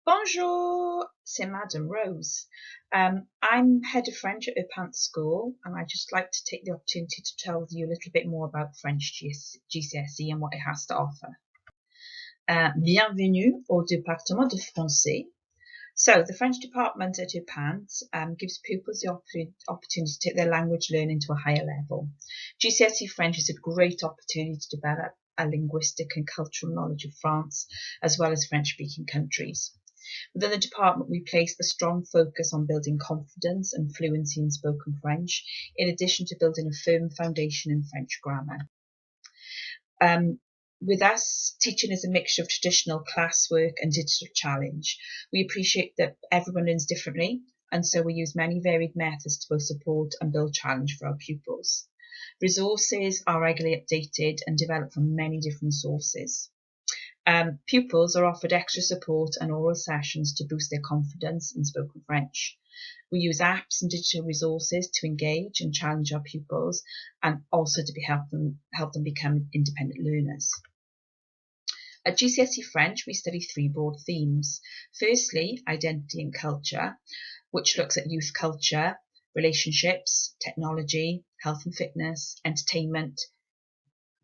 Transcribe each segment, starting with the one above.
Bonjour, c'est Madame Rose. I'm head of French at Upant School, and I'd just like to take the opportunity to tell you a little bit more about French GCSE and what it has to offer. Bienvenue au département de français. So, the French department at Upant gives pupils the opportunity to take their language learning to a higher level. GCSE French is a great opportunity to develop a linguistic and cultural knowledge of France, as well as French-speaking countries. Within the department, we place a strong focus on building confidence and fluency in spoken French, in addition to building a firm foundation in French grammar. With us, teaching is a mixture of traditional classwork and digital challenge. We appreciate that everyone learns differently, and so we use many varied methods to both support and build challenge for our pupils. Resources are regularly updated and developed from many different sources. Pupils are offered extra support and oral sessions to boost their confidence in spoken French. We use apps and digital resources to engage and challenge our pupils, and also to help them become independent learners. At GCSE French, we study three broad themes. Firstly, identity and culture, which looks at youth culture, relationships, technology, health and fitness, entertainment,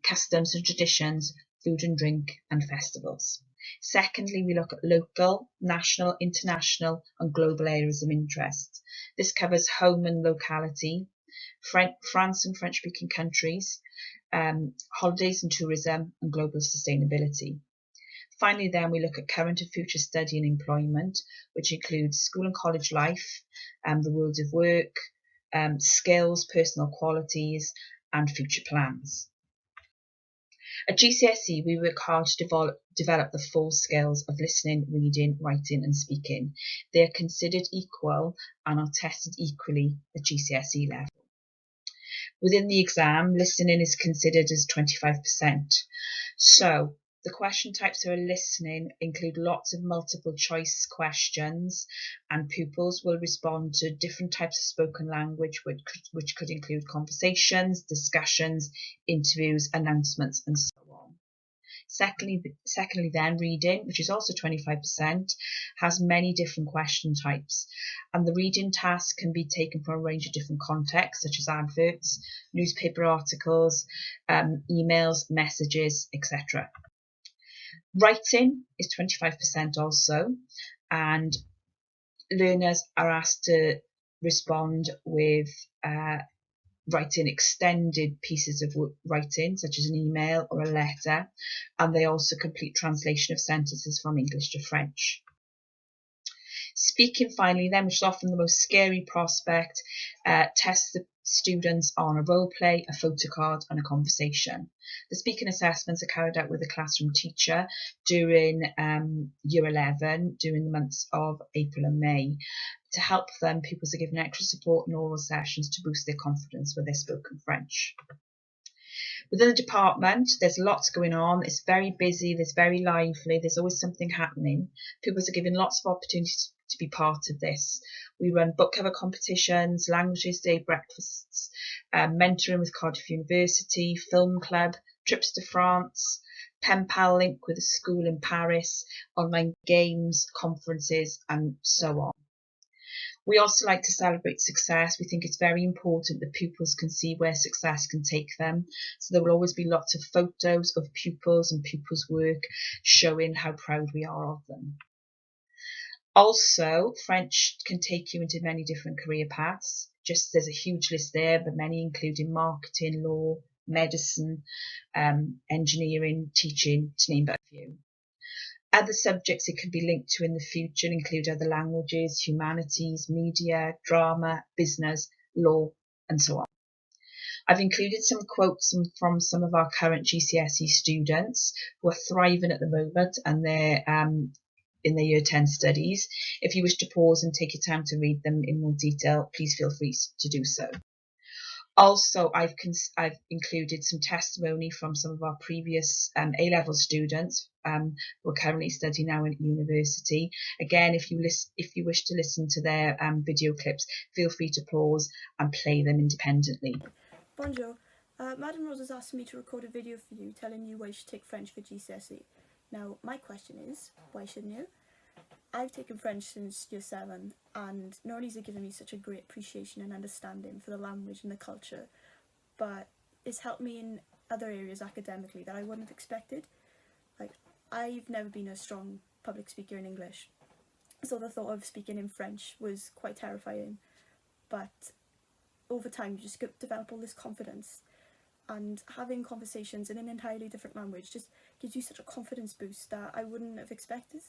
customs and traditions, food and drink, and festivals. Secondly, we look at local, national, international, and global areas of interest. This covers home and locality, France and French-speaking countries, holidays and tourism, and global sustainability. Finally, then, we look at current and future study and employment, which includes school and college life, the world of work, skills, personal qualities, and future plans. At GCSE, we work hard to develop the four skills of listening, reading, writing, and speaking. They are considered equal and are tested equally at GCSE level. Within the exam, listening is considered as 25%. So, the question types for listening include lots of multiple choice questions, and pupils will respond to different types of spoken language, which could include conversations, discussions, interviews, announcements, and so on. Secondly, then, reading, which is also 25%, has many different question types, and the reading task can be taken from a range of different contexts, such as adverts, newspaper articles, emails, messages, etc. Writing is 25% also, and learners are asked to respond with writing extended pieces of writing, such as an email or a letter, and they also complete translation of sentences from English to French. Speaking, finally, then, which is often the most scary prospect, tests the students on a role play, a photo card, and a conversation. The speaking assessments are carried out with a classroom teacher during Year 11, during the months of April and May. To help them, pupils are given extra support and oral sessions to boost their confidence with their spoken French. Within the department, there's lots going on. It's very busy, there's very lively, there's always something happening. Pupils are given lots of opportunities to be part of this. We run book cover competitions, languages day breakfasts, mentoring with Cardiff University, film club, trips to France, pen pal link with a school in Paris, online games, conferences, and so on. We also like to celebrate success. We think it's very important that pupils can see where success can take them. So there will always be lots of photos of pupils and pupils' work showing how proud we are of them. Also, French can take you into many different career paths. There's a huge list there, but many including marketing, law, medicine, engineering, teaching, to name but a few. Other subjects it could be linked to in the future include other languages, humanities, media, drama, business, law, and so on. I've included some quotes from some of our current GCSE students who are thriving at the moment, and they're in their Year 10 studies. If you wish to pause and take your time to read them in more detail, please feel free to do so. Also, I've included some testimony from some of our previous A-level students who are currently studying now at university. Again, if you wish to listen to their video clips, feel free to pause and play them independently. Bonjour. Madame Rose has asked me to record a video for you telling you why you should take French for GCSE. Now, my question is, why shouldn't you? I've taken French since year 7, and not only has it given me such a great appreciation and understanding for the language and the culture, but it's helped me in other areas academically that I wouldn't have expected. Like, I've never been a strong public speaker in English, so the thought of speaking in French was quite terrifying. But over time, you just develop all this confidence, and having conversations in an entirely different language just gives you such a confidence boost that I wouldn't have expected.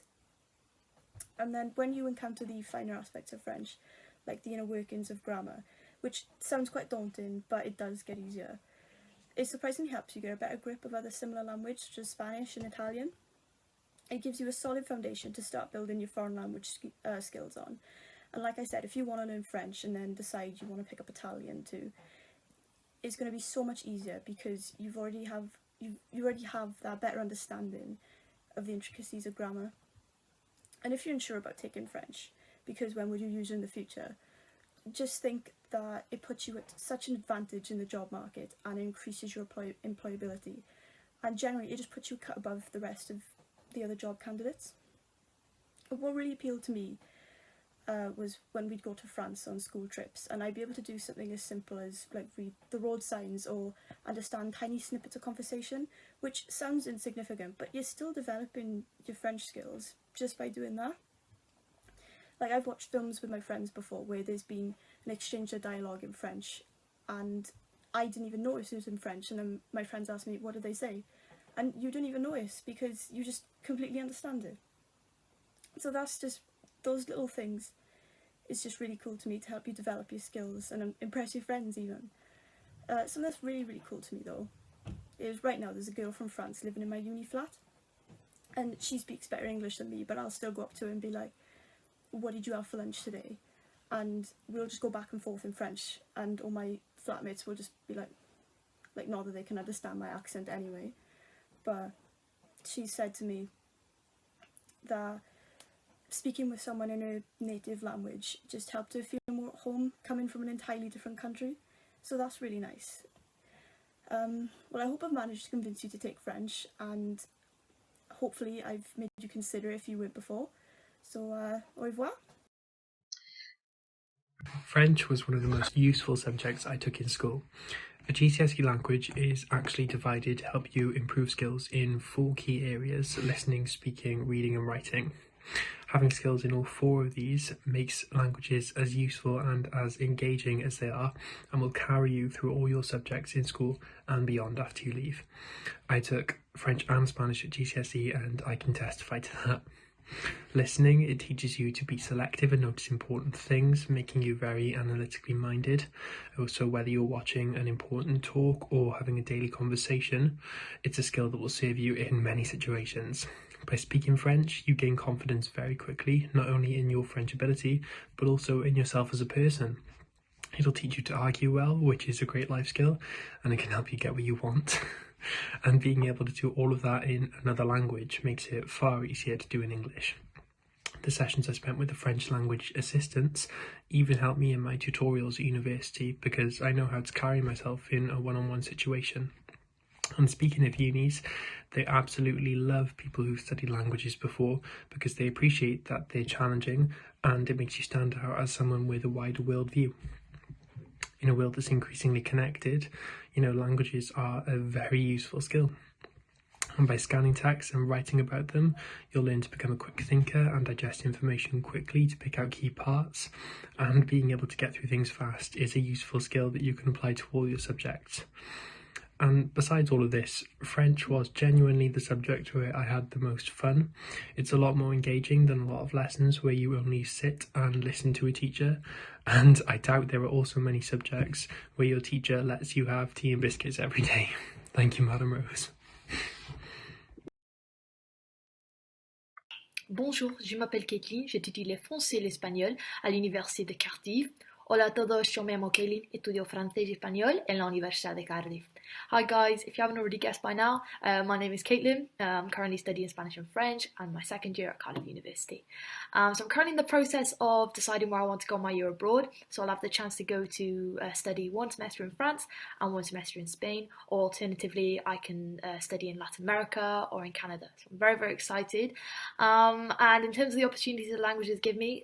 And then when you encounter the finer aspects of French, like the inner workings of grammar, which sounds quite daunting, but it does get easier, it surprisingly helps you get a better grip of other similar languages such as Spanish and Italian. It gives you a solid foundation to start building your foreign language skills on. And like I said, if you want to learn French and then decide you want to pick up Italian too, it's going to be so much easier because you already have that better understanding of the intricacies of grammar. And if you're unsure about taking French, because when would you use it in the future, just think that it puts you at such an advantage in the job market and increases your employability. And generally, it just puts you cut above the rest of the other job candidates. What really appealed to me was when we'd go to France on school trips, and I'd be able to do something as simple as like read the road signs or understand tiny snippets of conversation, which sounds insignificant, but you're still developing your French skills just by doing that. Like, I've watched films with my friends before where there's been an exchange of dialogue in French, and I didn't even notice it was in French, and then my friends asked me, what did they say? And you don't even notice because you just completely understand it. So that's just, those little things is just really cool to me to help you develop your skills and impress your friends even. Something that's really, really cool to me though is right now there's a girl from France living in my uni flat, and she speaks better English than me, but I'll still go up to her and be like, what did you have for lunch today? And we'll just go back and forth in French, and all my flatmates will just be like not that they can understand my accent anyway, but she said to me that speaking with someone in a native language just helped her feel more at home coming from an entirely different country. So that's really nice. Well, I hope I've managed to convince you to take French, and hopefully I've made you consider if you weren't before. So, au revoir. French was one of the most useful subjects I took in school. A GCSE language is actually divided to help you improve skills in 4 key areas: listening, speaking, reading and writing. Having skills in all 4 of these makes languages as useful and as engaging as they are, and will carry you through all your subjects in school and beyond after you leave. I took French and Spanish at GCSE, and I can testify to that. Listening, it teaches you to be selective and notice important things, making you very analytically minded. Also, whether you're watching an important talk or having a daily conversation, it's a skill that will serve you in many situations. By speaking French, you gain confidence very quickly, not only in your French ability, but also in yourself as a person. It'll teach you to argue well, which is a great life skill, and it can help you get what you want. And being able to do all of that in another language makes it far easier to do in English. The sessions I spent with the French language assistants even helped me in my tutorials at university, because I know how to carry myself in a one-on-one situation. And speaking of unis, they absolutely love people who've studied languages before, because they appreciate that they're challenging and it makes you stand out as someone with a wider worldview. In a world that's increasingly connected, languages are a very useful skill. And by scanning text and writing about them, you'll learn to become a quick thinker and digest information quickly to pick out key parts. And being able to get through things fast is a useful skill that you can apply to all your subjects. And besides all of this, French was genuinely the subject where I had the most fun. It's a lot more engaging than a lot of lessons where you only sit and listen to a teacher. And I doubt there are also many subjects where your teacher lets you have tea and biscuits every day. Thank you, Madame Rose. Bonjour, je m'appelle Caitlin, j'étudie le français et l'espagnol à l'université de Cardiff. Hola a todos, yo me llamo Kaylin, estudio francés y español en la Universidad de Cardiff. Hi guys, if you haven't already guessed by now, my name is Caitlin. I'm currently studying Spanish and French and my second year at Cardiff University. So I'm currently in the process of deciding where I want to go on my year abroad. So I'll have the chance to go to study 1 semester in France and 1 semester in Spain, or alternatively I can study in Latin America or in Canada. So I'm very, very excited. And in terms of the opportunities that languages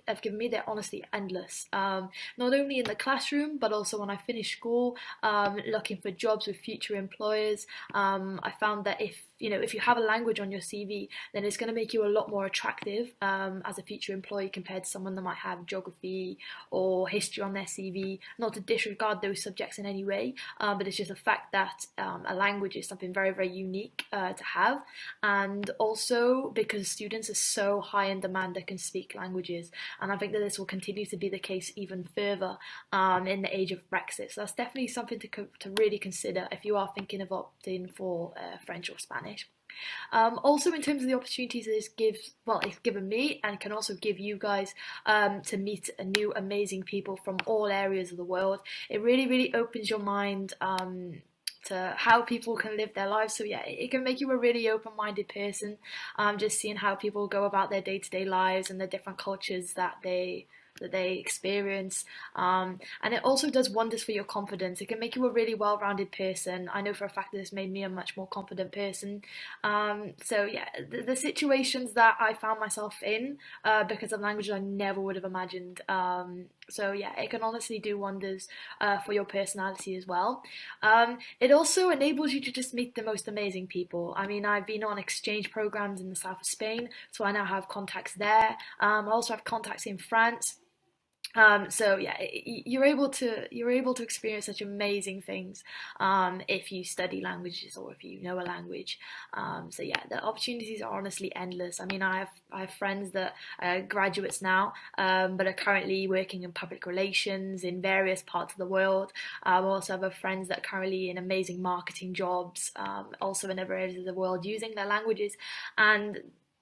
have given me, they're honestly endless. Not only in the classroom, but also when I finish school, looking for jobs with future employers. I found that if you have a language on your CV, then it's going to make you a lot more attractive as a future employee compared to someone that might have geography or history on their CV. Not to disregard those subjects in any way, but it's just a fact that a language is something very, very unique to have. And also because students are so high in demand that can speak languages. And I think that this will continue to be the case even further in the age of Brexit. So that's definitely something to really consider if you are thinking of opting for French or Spanish. Also, in terms of the opportunities it's given me and can also give you guys to meet new amazing people from all areas of the world. It really, really opens your mind to how people can live their lives. So yeah, it can make you a really open-minded person, just seeing how people go about their day-to-day lives and the different cultures that they experience, and it also does wonders for your confidence. It can make you a really well-rounded person. I know for a fact that this made me a much more confident person. So yeah, the situations that I found myself in because of languages I never would have imagined. So yeah, it can honestly do wonders for your personality as well. It also enables you to just meet the most amazing people. I mean, I've been on exchange programs in the south of Spain, so I now have contacts there. I also have contacts in France. So yeah, you're able to experience such amazing things if you study languages or if you know a language. So yeah, the opportunities are honestly endless. I mean, I have friends that are graduates now, but are currently working in public relations in various parts of the world. I also have friends that are currently in amazing marketing jobs, also in other areas of the world using their languages, and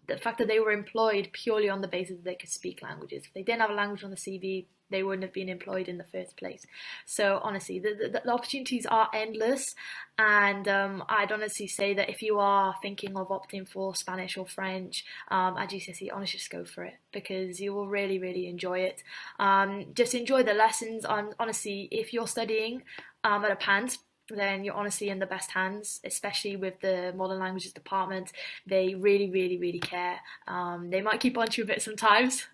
the fact that they were employed purely on the basis that they could speak languages. If they didn't have a language on the CV, they wouldn't have been employed in the first place. So honestly, the opportunities are endless, and I'd honestly say that if you are thinking of opting for Spanish or French at GCSE, honestly, just go for it because you will really, really enjoy it. Just enjoy the lessons. Honestly, if you're studying at a PANT, then you're honestly in the best hands, especially with the Modern Languages department. They really, really, really care. They might keep on to you a bit sometimes,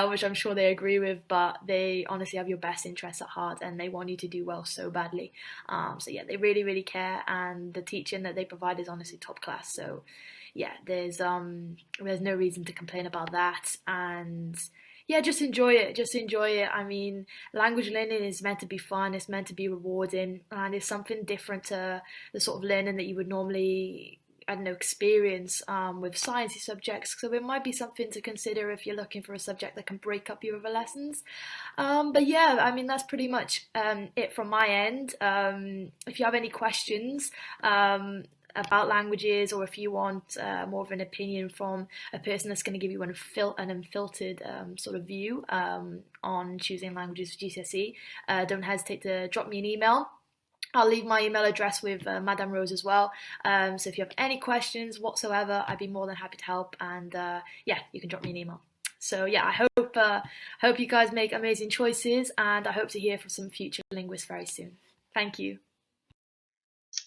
which I'm sure they agree with, but they honestly have your best interests at heart and they want you to do well so badly. So yeah, they really, really care, and the teaching that they provide is honestly top class. So yeah, there's no reason to complain about that. And yeah, just enjoy it. Just enjoy it. I mean, language learning is meant to be fun. It's meant to be rewarding, and it's something different to the sort of learning that you would normally, I don't know, experience with sciencey subjects. So it might be something to consider if you're looking for a subject that can break up your other lessons. But yeah, I mean, that's pretty much it from my end. If you have any questions, about languages, or if you want more of an opinion from a person that's going to give you an unfiltered sort of view on choosing languages for GCSE, don't hesitate to drop me an email. I'll leave my email address with Madame Rose as well. So if you have any questions whatsoever, I'd be more than happy to help. And yeah, you can drop me an email. So yeah, I hope you guys make amazing choices, and I hope to hear from some future linguists very soon. Thank you.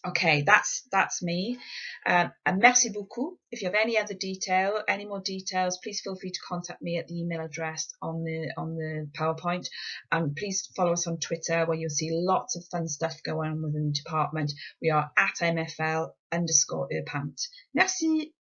Okay, that's me. And merci beaucoup. If you have any more details, please feel free to contact me at the email address on the PowerPoint. And please follow us on Twitter, where you'll see lots of fun stuff going on within the department. We are at MFL_ERPANT. Merci.